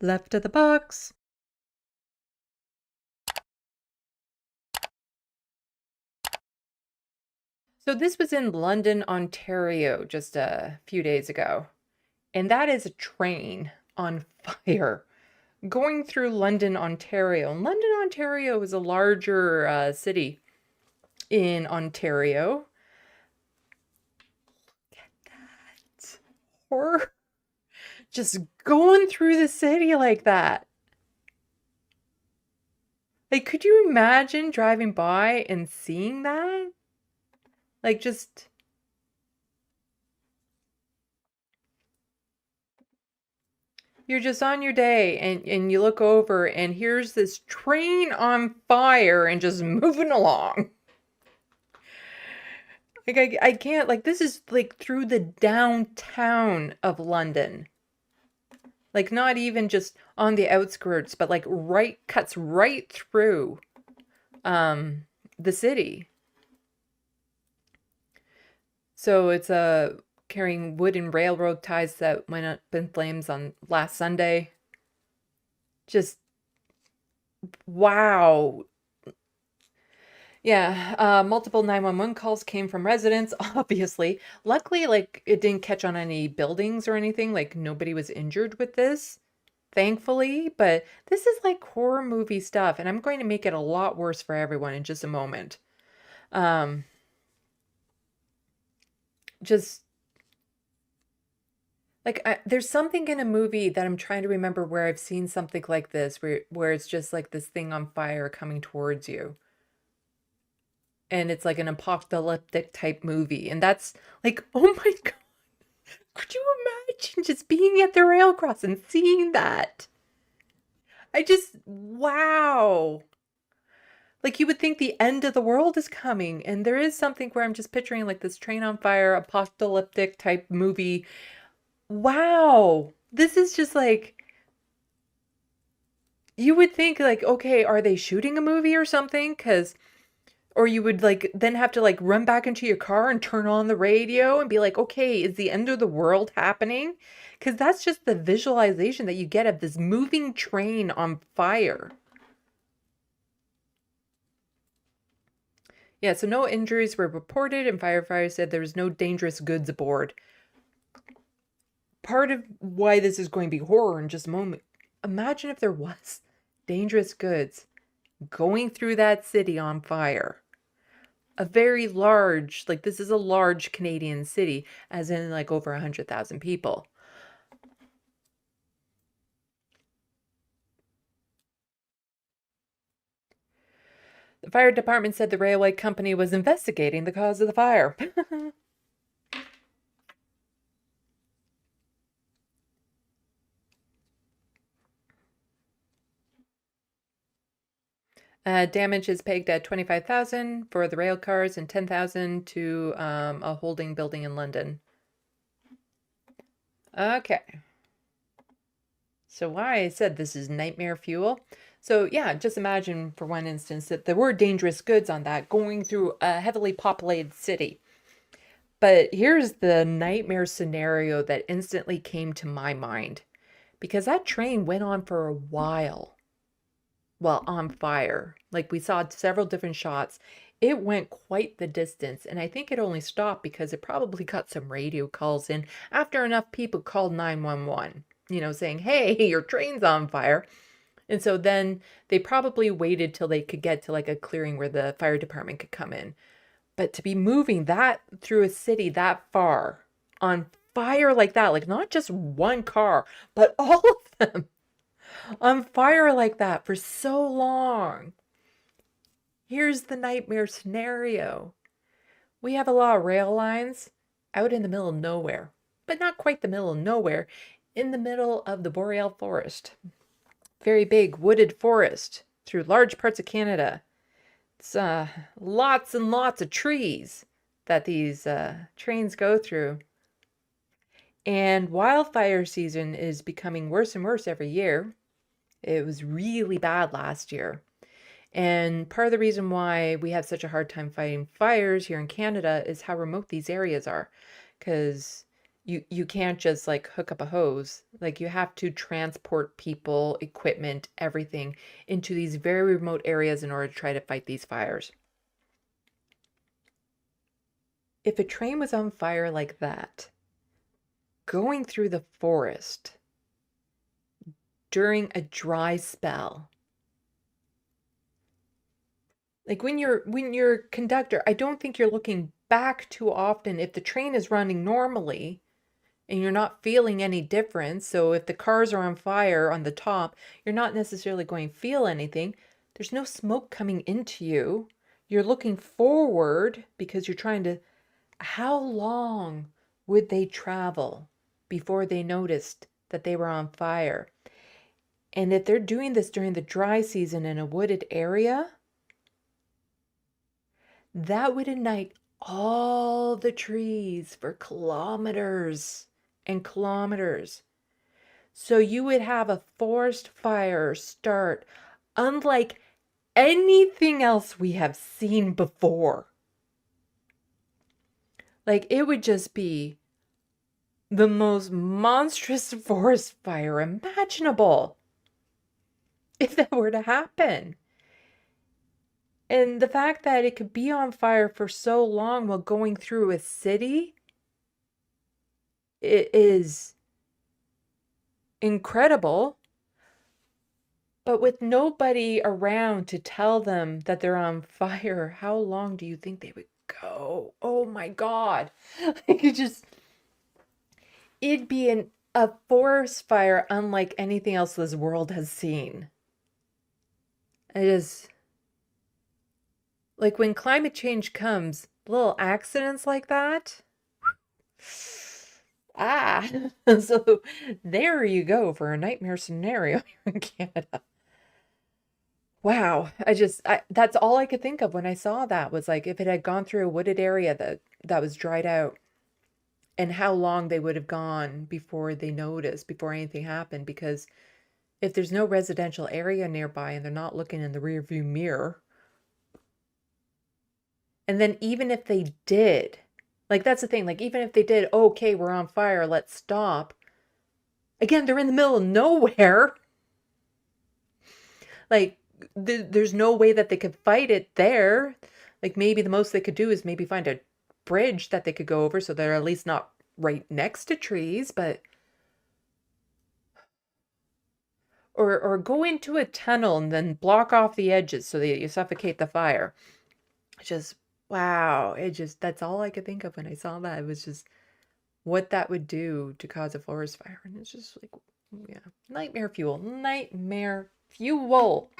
Left of the box. So this was in London, Ontario, just a few days ago. And that is a train on fire going through London, Ontario. And London, Ontario is a larger city in Ontario. It's horror. Just going through the city like that. Like, could you imagine driving by and seeing that? Like, just you're just on your day and you look over and here's this train on fire and just moving along. Like I can't, like, this is like through the downtown of London. Like not even just on the outskirts, but like right cuts right through the city. So it's carrying wood and railroad ties that went up in flames on last Sunday. Just wow. Yeah, multiple 911 calls came from residents, obviously. Luckily, like, it didn't catch on any buildings or anything. Like, nobody was injured with this, thankfully. But this is like horror movie stuff, and I'm going to make it a lot worse for everyone in just a moment. Um, just like there's something in a movie that I'm trying to remember where I've seen something like this, where it's just like this thing on fire coming towards you. And it's like an apocalyptic type movie. And that's like, oh my God, could you imagine just being at the rail cross and seeing that? I just, wow. Like you would think the end of the world is coming. And there is something where I'm just picturing like this train on fire, apocalyptic type movie. Wow. This is just like, you would think like, okay, are they shooting a movie or something? Or you would like then have to like run back into your car and turn on the radio and be like, okay, is the end of the world happening? Because that's just the visualization that you get of this moving train on fire. Yeah, so no injuries were reported, and firefighters said there was no dangerous goods aboard. Part of why this is going to be horror in just a moment. Imagine if there was dangerous goods going through that city on fire. A very large, like this is a large Canadian city, as in like over 100,000 people. The fire department said the railway company was investigating the cause of the fire. Damage is pegged at 25,000 for the rail cars and 10,000 to a holding building in London. Okay. So why I said this is nightmare fuel. So yeah, just imagine for one instance that there were dangerous goods on that going through a heavily populated city. But here's the nightmare scenario that instantly came to my mind. Because that train went on for a while. Well, on fire. Like we saw several different shots. It went quite the distance, and I think it only stopped because it probably got some radio calls in after enough people called 911, saying, hey, your train's on fire. And so then they probably waited till they could get to like a clearing where the fire department could come in. But to be moving that through a city that far on fire like that, like not just one car, but all of them on fire like that for so long. Here's the nightmare scenario. We have a lot of rail lines out in the middle of nowhere, but not quite the middle of nowhere, in the middle of the boreal forest. Very big wooded forest through large parts of Canada. It's lots and lots of trees that these trains go through. And wildfire season is becoming worse and worse every year. It was really bad last year. And part of the reason why we have such a hard time fighting fires here in Canada is how remote these areas are. Because You can't just like hook up a hose. Like you have to transport people, equipment, everything into these very remote areas in order to try to fight these fires. If a train was on fire like that, going through the forest during a dry spell, like when you're conductor, I don't think you're looking back too often if the train is running normally and you're not feeling any difference. So if the cars are on fire on the top, you're not necessarily going to feel anything. There's no smoke coming into you. You're looking forward because you're trying to, how long would they travel before they noticed that they were on fire? And if they're doing this during the dry season in a wooded area, that would ignite all the trees for kilometers and kilometers. So you would have a forest fire start unlike anything else we have seen before. Like it would just be the most monstrous forest fire imaginable if that were to happen. And the fact that it could be on fire for so long while going through a city, it is incredible. But with nobody around to tell them that they're on fire, how long do you think they would go? Oh my God. It'd be a forest fire unlike anything else this world has seen. It is like when climate change comes, little accidents like that. Ah, so there you go for a nightmare scenario here in Canada. Wow, that's all I could think of when I saw that was like if it had gone through a wooded area that was dried out and how long they would have gone before they noticed, before anything happened. Because if there's no residential area nearby and they're not looking in the rear view mirror, and then even if they did, like that's the thing, like even if they did, okay, we're on fire, let's stop. Again, they're in the middle of nowhere. Like there's no way that they could fight it there. Like maybe the most they could do is maybe find a bridge that they could go over so they're at least not right next to trees, but or go into a tunnel and then block off the edges so that you suffocate the fire. Just wow, that's all I could think of when I saw that. It was just what that would do to cause a forest fire. And it's just like, yeah, nightmare fuel, nightmare fuel.